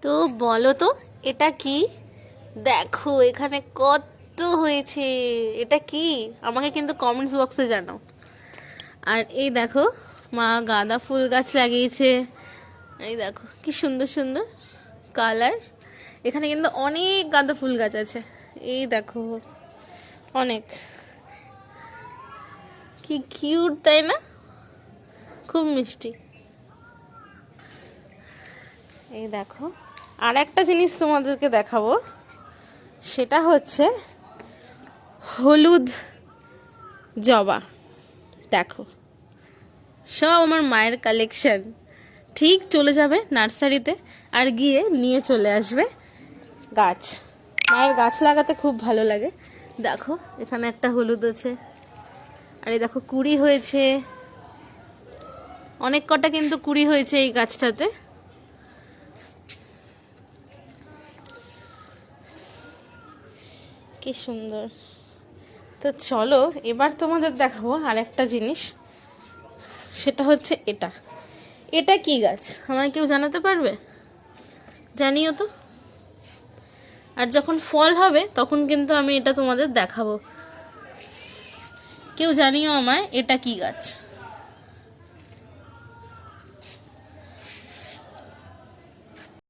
তো বলো তো, এটা কি? দেখো এখানে কত হয়েছে। এটা কি? আমাকে কিন্তু কমেন্টস বক্সে জানাও। আর এই দেখো, মা গাঁদা ফুল গাছ লাগিয়েছে। এই দেখো কি সুন্দর সুন্দর কালার। এখানে কিন্তু অনেক গাঁদা ফুল গাছ আছে। এই দেখো, অনেক। কি কিউট, তাই না? খুব মিষ্টি। এই দেখো, আর একটা জিনিস তোমাদেরকে দেখাবো। সেটা হচ্ছে হলুদ জবা। দেখো, সব আমার মায়ের কালেকশন। ঠিক চলে যাবে নার্সারিতে, আর গিয়ে নিয়ে চলে আসবে গাছ। মায়ের গাছ লাগাতে খুব ভালো লাগে। দেখো এখানে একটা হলুদ আছে, আর এই দেখো কুড়ি হয়েছে, অনেক কটা কিন্তু কুড়ি হয়েছে এই গাছটাতে। কি সুন্দর। তো চলো এবার তোমাদের দেখাবো আর একটা জিনিস। সেটা হচ্ছে এটা। এটা কি গাছ আমায় কেউ জানাতে পারবে? জানিও তো। আর যখন ফল হবে তখন কিন্তু আমি এটা তোমাদের দেখাবো। কেউ জানিও আমায় এটা কি গাছ।